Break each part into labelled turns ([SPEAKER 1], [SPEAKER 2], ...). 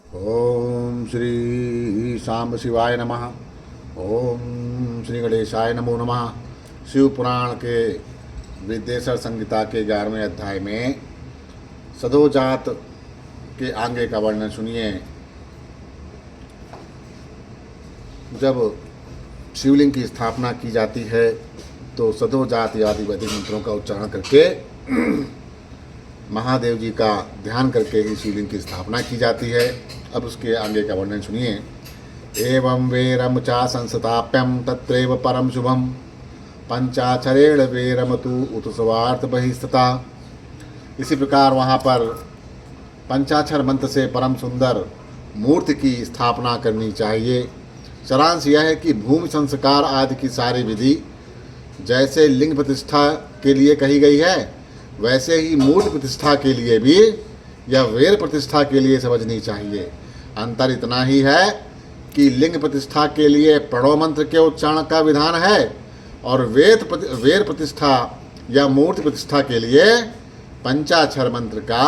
[SPEAKER 1] ओम श्री सांब शिवाय नमः। ओम श्री गणेशाय नमो नमः। शिव पुराण के विद्येश्वर संहिता के 11वें अध्याय में सदोजात के आगे का वर्णन सुनिए। जब शिवलिंग की स्थापना की जाती है तो सदोजात आदि वैदिक मंत्रों का उच्चारण करके महादेव जी का ध्यान करके ही शिवलिंग की स्थापना की जाती है। अब उसके आगे का वर्णन सुनिए। एवं वेरम चा संस्थाप्यम तत्रैव परम शुभम पंचाक्षरेण वेरम तु उत्सवार्थ बहिस्तता। इसी प्रकार वहाँ पर पंचाक्षर मंत्र से परम सुंदर मूर्ति की स्थापना करनी चाहिए। सारांश यह है कि भूमि संस्कार आदि की सारी विधि जैसे लिंग प्रतिष्ठा के लिए कही गई है, वैसे ही मूर्ति प्रतिष्ठा के लिए भी या वेर प्रतिष्ठा के लिए समझनी चाहिए। अंतर इतना ही है कि लिंग प्रतिष्ठा के लिए प्रणव मंत्र के उच्चारण का विधान है और वेर प्रतिष्ठा या मूर्ति प्रतिष्ठा के लिए पंचाक्षर मंत्र का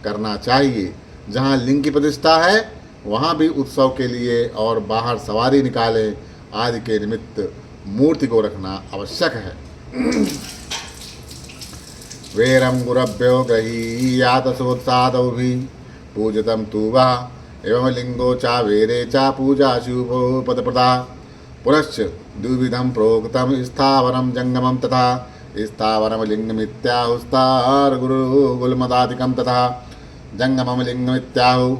[SPEAKER 1] करना चाहिए। जहाँ लिंग की प्रतिष्ठा है वहाँ भी उत्सव के लिए और बाहर सवारी निकाले आदि के निमित्त मूर्ति को रखना आवश्यक है। वेरम गुरभ्यो गृहीयात सोत्सादौ भी पूजितम तु वा एवं लिंगो चा वेरे चा पूजा शुभो पदप्रदा। पुनश्च द्विविधम प्रोक्तम स्थावरम जंगमम तथा स्थावरम लिंगमित्याहुस्तार गुरुगुलमदादिकम तथा जंगमम लिंगमित्याहु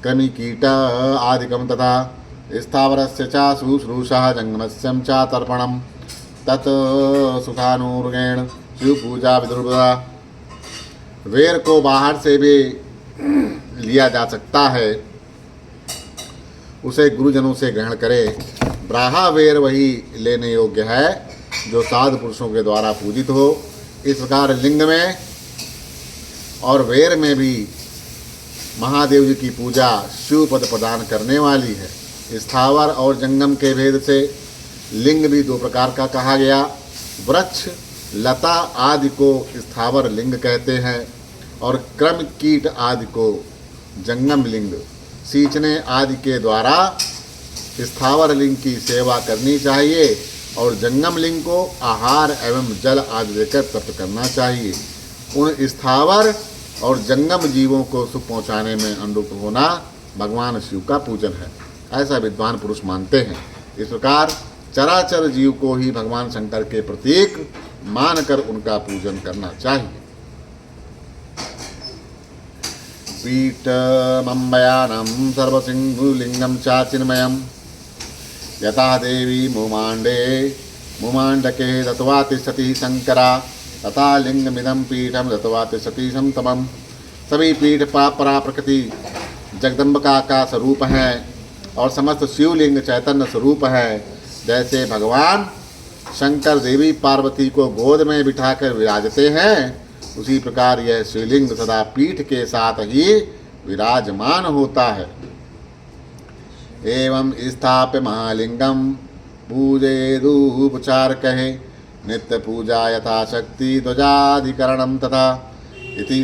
[SPEAKER 1] कृमिकीट आदिकम तथा स्थावरस्य चा शुश्रूषः जंगमस्यं चा तर्पणम तत् सुखानुर्गेण शिव पूजा विदुर्बा। वेर को बाहर से भी लिया जा सकता है, उसे गुरुजनों से ग्रहण करे। ब्राहा वेर वही लेने योग्य है जो साधु पुरुषों के द्वारा पूजित हो। इस प्रकार लिंग में और वेर में भी महादेव जी की पूजा शिव पद प्रदान करने वाली है। स्थावर और जंगम के भेद से लिंग भी दो प्रकार का कहा गया। वृक्ष लता आदि को स्थावर लिंग कहते हैं और क्रम कीट आदि को जंगम लिंग। सींचने आदि के द्वारा स्थावर लिंग की सेवा करनी चाहिए और जंगम लिंग को आहार एवं जल आदि देकर तप करना चाहिए। उन स्थावर और जंगम जीवों को सुख पहुँचाने में अनुरूप होना भगवान शिव का पूजन है, ऐसा विद्वान पुरुष मानते हैं। इस प्रकार चराचर जीव को ही भगवान शंकर के प्रतीक मानकर उनका पूजन करना चाहिए। पीठमम्बयानं सर्वसिंहुलिंगं चाचिन्मयं यथा देवी मुमांडके दत्वा तिष्ठति शंकरा तथा लिंगमिदं पीठम दत्वा तिष्ठति समतमम्। सभी पीठ परा प्रकृति जगदम्बिका का स्वरूप है और समस्त शिवलिंग चैतन्य स्वरूप है। जैसे भगवान शंकर देवी पार्वती को गोद में बिठाकर विराजते हैं, उसी प्रकार यह शिवलिंग सदा पीठ के साथ ही विराजमान होता है। एवं स्थाप्य महालिंगम पूजयेदुपचार कहे नित्य पूजा यथाशक्ति ध्वजाधिकरणम तथा इति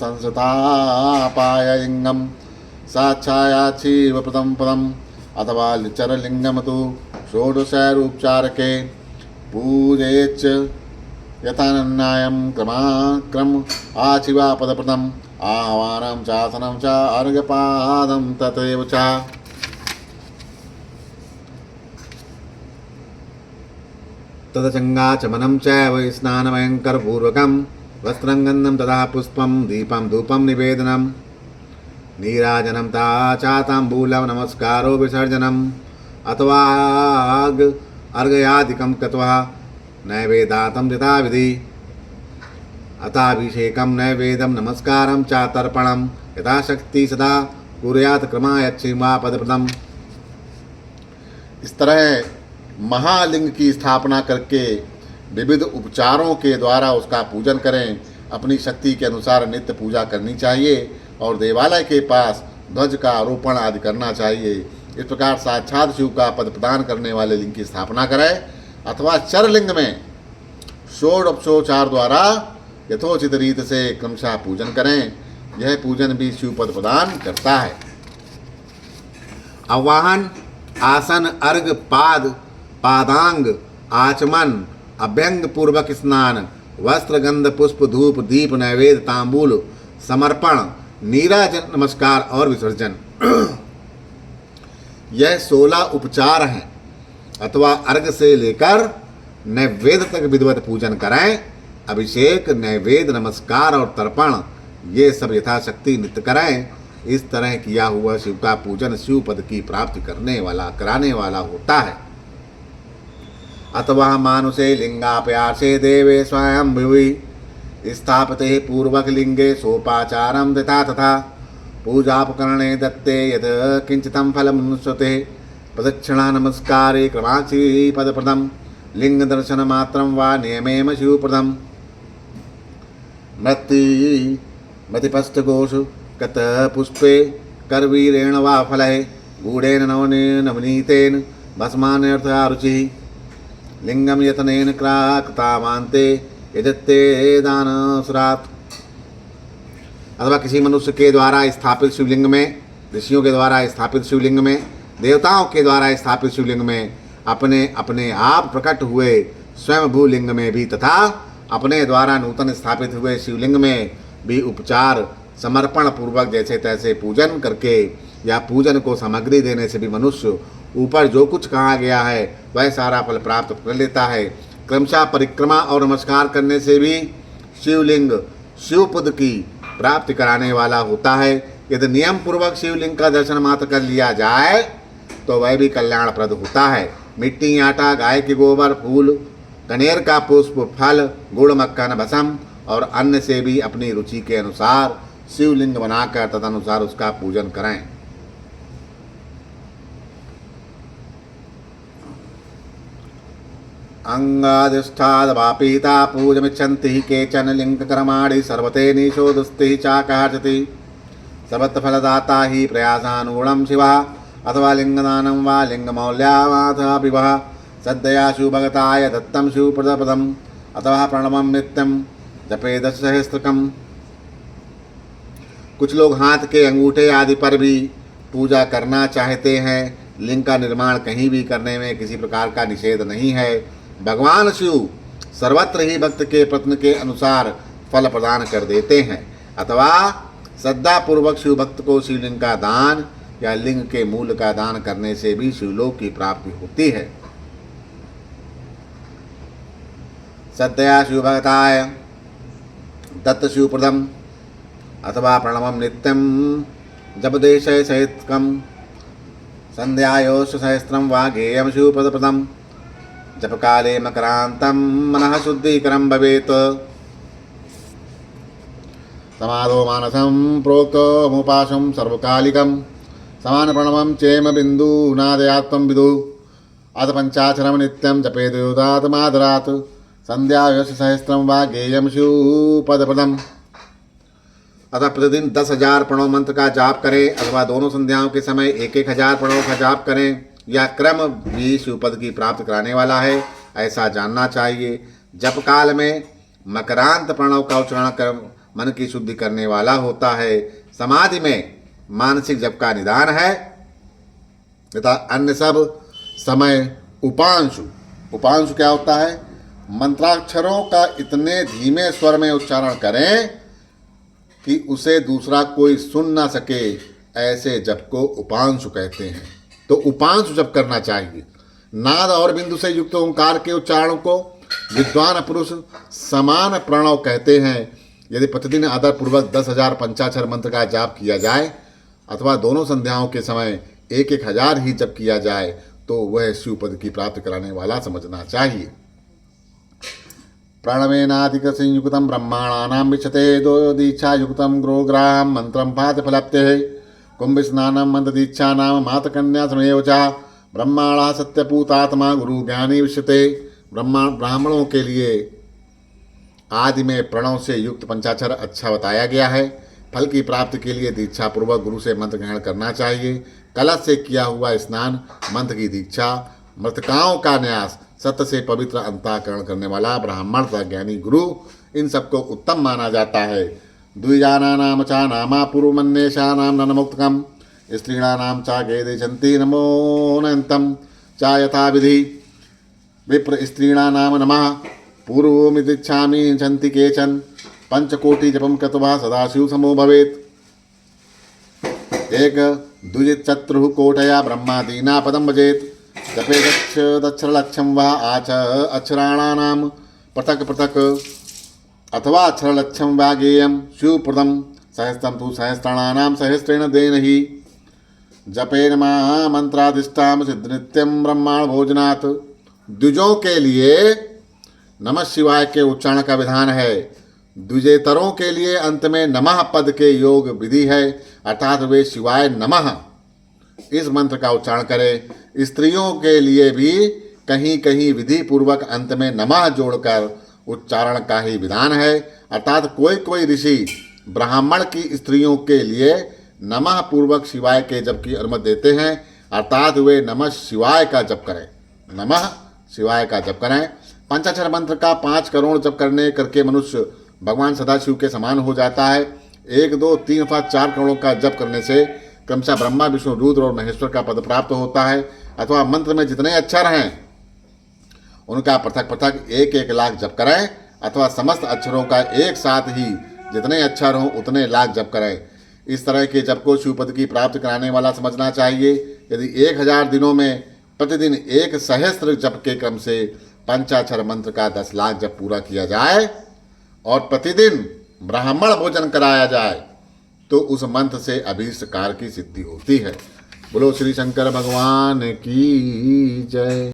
[SPEAKER 1] संस्थापाय लिंगम साक्षायाच्छीव प्रथम पदम अथवा चरलिंगम तो षोडशैरुपचारके पूजेच्च यथान्यायं क्रम आशिवा पदप्रदम आह्वानं चासनं च अर्घ्यपादं तथैव च। तदचंगाचमनं चैव स्नानमयं कर्पूर्वकं वस्त्रं गन्धं तथा पुष्पं दीपं धूपं निवेदनं नीराजनं ता चाताम्बूलं नमस्कारो विसर्जनम् अथवा अर्घयादिकं कृत्वा नैवेदातं यथा विधि अथाभिषेकं नैवेद्यं नमस्कारं च तर्पणं यथाशक्ति सदा कुर्यात् क्रमायच्छिवा पदप्रदम्। इस तरह महालिंग की स्थापना करके विविध उपचारों के द्वारा उसका पूजन करें। अपनी शक्ति के अनुसार नित्य पूजा करनी चाहिए और देवालय के पास ध्वज का आरोपण आदि करना चाहिए। इस प्रकार साक्षात शिव का पद प्रदान करने वाले लिंग की स्थापना करें अथवा चरलिंग में षोडशोपचार द्वारा यथोचित रीत से क्रमशः पूजन करें। यह पूजन भी शिवपद प्रदान करता है। आवाहन, आसन, अर्घ, पाद, पादांग, आचमन, अभ्यंग पूर्वक स्नान, वस्त्र, गंध, पुष्प, धूप, दीप, नैवेद्य, तांबूल समर्पण, नीराजन, नमस्कार और विसर्जन। यह 16 उपचार हैं। अथवा अर्घ से लेकर नैवेद्य तक विधिवत पूजन करें। अभिषेक, नैवेद्य, नमस्कार और तर्पण ये सब यथाशक्ति नित्य करें। इस तरह किया हुआ शिव का पूजन शिव पद की प्राप्ति कराने वाला होता है। अथवा मानुषे लिंगाप्यासे देवे स्वयं भुवि स्थापते पूर्वक लिंगे सोपाचारम दता तथा पूजापकरणे दत्ते यद किंचितं फलमुन्नुस्यते प्रदक्षिणा नमस्कारे क्रमाक्षी पदप्रदम लिंग दर्शन मात्रं वा नियमेम शिवप्रदम मतिपष्टघोष कत पुष्पे करवीरेण वा फलहे गूढ़ेन नवनीतेन भस्मान्यर्था रुचिः लिंगम यतनेन कृतामान्ते यजत्ते दानसुरात्। अथवा किसी मनुष्य के द्वारा स्थापित शिवलिंग में, ऋषियों के द्वारा स्थापित शिवलिंग में, देवताओं के द्वारा स्थापित शिवलिंग में, अपने अपने आप प्रकट हुए स्वयं भूलिंग में भी तथा अपने द्वारा नूतन स्थापित हुए शिवलिंग में भी उपचार समर्पण पूर्वक जैसे तैसे पूजन करके या पूजन को सामग्री देने से भी मनुष्य ऊपर जो कुछ कहा गया है वह सारा फल प्राप्त कर लेता है। क्रमशः परिक्रमा और नमस्कार करने से भी शिवलिंग शिवपद की प्राप्ति कराने वाला होता है। यदि नियम पूर्वक शिवलिंग का दर्शन मात्र कर लिया जाए तो वह भी कल्याणप्रद होता है। मिट्टी, आटा, गाय के गोबर, फूल, कनेर का पुष्प, फल, गुड़, मक्खन, भस्म और अन्न से भी अपनी रुचि के अनुसार शिवलिंग बनाकर तदनुसार उसका पूजन करें। अंगाधिष्ठादवापीता पूजमिच्छन्ति केचन लिंगकर्माणि सर्वते निषोदस्ति चाकार्षति सर्वत्र फलदाता ही प्रयासानुगुणं शिवः अथवा लिंगदानं वा लिंगमौल्यावाथ विवः सद्दया शिवभगताय दत्तं शिवप्रदपदम् अथवा प्रणवं नित्यं जपे 10 सहस्त्रकम्। कुछ लोग हाथ के अंगूठे आदि पर भी पूजा करना चाहते हैं। लिंग का निर्माण कहीं भी करने में किसी प्रकार का निषेध नहीं है। भगवान शिव सर्वत्र ही भक्त के प्रयत्न के अनुसार फल प्रदान कर देते हैं। अथवा श्रद्धा पूर्वक शिव भक्त को शिवलिंग का दान या लिंग के मूल का दान करने से भी शिवलोक की प्राप्ति होती है। सद्दया शिवभक्ताय दत्त शिवप्रदम अथवा प्रणवम नित्यं जपदेशय सहितकं संध्यायोश्च सहस्त्रं वा गेयं शिवपदप्रदं जपकाले मकरान्तं मनः शुद्धिकरं भवेत्। समाधो मानसं प्रोक्तमुपासं सर्वकालिकं समान प्रणवं चेम बिन्दूनादयात्मं विदु अथ पंचाक्षरं नित्यं जपेत् योदात्मादरात् संध्यायोश्च सहस्त्रं वा गेयं शिवपदप्रदम्। अतः प्रतिदिन 10,000 प्रणव मंत्र का जाप करें अथवा दोनों संध्याओं के समय 1,000 प्रणव का जाप करें। यह क्रम भी शिवपद की प्राप्ति कराने वाला है, ऐसा जानना चाहिए। जप काल में मकरांत प्रणव का उच्चारण कर मन की शुद्धि करने वाला होता है। समाधि में मानसिक जप का निदान है तथा अन्य सब समय उपांशु। उपांशु क्या होता है? मंत्राक्षरों का इतने धीमे स्वर में उच्चारण करें कि उसे दूसरा कोई सुन ना सके, ऐसे जप को उपांशु कहते हैं। तो उपांशु जप करना चाहिए। नाद और बिंदु से युक्त ओंकार के उच्चारण को विद्वान पुरुष समान प्रणव कहते हैं। यदि प्रतिदिन आदर पूर्वक 10,000 पंचाक्षर मंत्र का जाप किया जाए अथवा दोनों संध्याओं के समय 1,000 ही जप किया जाए तो वह शिवपद की प्राप्ति कराने वाला समझना चाहिए। प्रणवेनाधिक संयुक्तं ब्रह्माणानां विशते दीक्षायुक्तं गुरुग्राम मंत्रं पादफलप्ते कुंभस्नानं मंत्रदीक्षा नाम मातकन्या समेव च ब्रह्माणा सत्यपूतात्मा गुरु ज्ञानी विशते। ब्राह्मणों के लिए आदि में प्रणव से युक्त पंचाक्षर अच्छा बताया गया है। फल की प्राप्ति के लिए दीक्षा पूर्वक गुरु से मंत्र ग्रहण करना चाहिए। कलश से किया हुआ स्नान, मंत्र की दीक्षा, मृतकाओं का न्यास, सत्य से पवित्र अंतःकरण करने वाला ब्राह्मण तथा ज्ञानी गुरु, इन सबको उत्तम माना जाता है। द्विजानानां च नामा पूर्वमन्येषाणां ननमुक्तकम् स्त्रीणानां च गेदिशन्ति नमोऽनन्तं च यथाविधि विप्र स्त्रीणानां नमः पूर्वमितिच्छामि सन्ति केचन पंचकोटि जपम कृत्वा सदाशिव समो भवेत् एक द्विजिच्चत्रुः कोटया ब्रह्मादीना पदं भजेत् जपे दक्षरलक्ष्यं वा आच अक्षराणानां पृथक् पृथक् अथवा अक्षरलक्ष्यं वा गेयं शिवप्रदं सहस्त्रं तु सहस्राणानां सहस्रेण देनहि जपेन मंत्राधिष्ठां सिद्धनित्यं ब्रह्माण भोजनात्। द्विजों के लिए नमः शिवाय के उच्चारण का विधान है। द्विजेतरों के लिए अंत में नमः पद के योग विधि है, अर्थात वे शिवाय नमः इस मंत्र का उच्चारण करें। स्त्रियों के लिए भी कहीं कहीं विधि पूर्वक अंत में नमः जोड़कर उच्चारण का ही विधान है, अर्थात कोई कोई ऋषि ब्राह्मण की स्त्रियों के लिए नमः पूर्वक शिवाय के जप की अनुमति देते हैं, अर्थात वे नमः शिवाय का जप करें, नमः शिवाय का जप करें। पंचाक्षर मंत्र का 5 करोड़ जप करने करके मनुष्य भगवान सदाशिव के समान हो जाता है। 1, 2, 3 अथवा 4 करोड़ों का जप करने से क्रमशः ब्रह्मा विष्णु रुद्र और महेश्वर का पद प्राप्त होता है, अथवा मंत्र में जितने अक्षर हैं उनका पृथक पृथक 1-1 लाख जप करें, अथवा समस्त अक्षरों का एक साथ ही जितने अक्षर हों उतने लाख जप करें। इस तरह के जप को शिवपद की प्राप्ति कराने वाला समझना चाहिए। यदि 1000 दिनों में प्रतिदिन 1 सहस्त्र जप के क्रम से पंचाक्षर मंत्र का 10 लाख जप पूरा किया जाए और प्रतिदिन ब्राह्मण भोजन कराया जाए तो उस मंत्र से अभीष्ट कार्य की सिद्धि होती है। बोलो श्री शंकर भगवान की जय।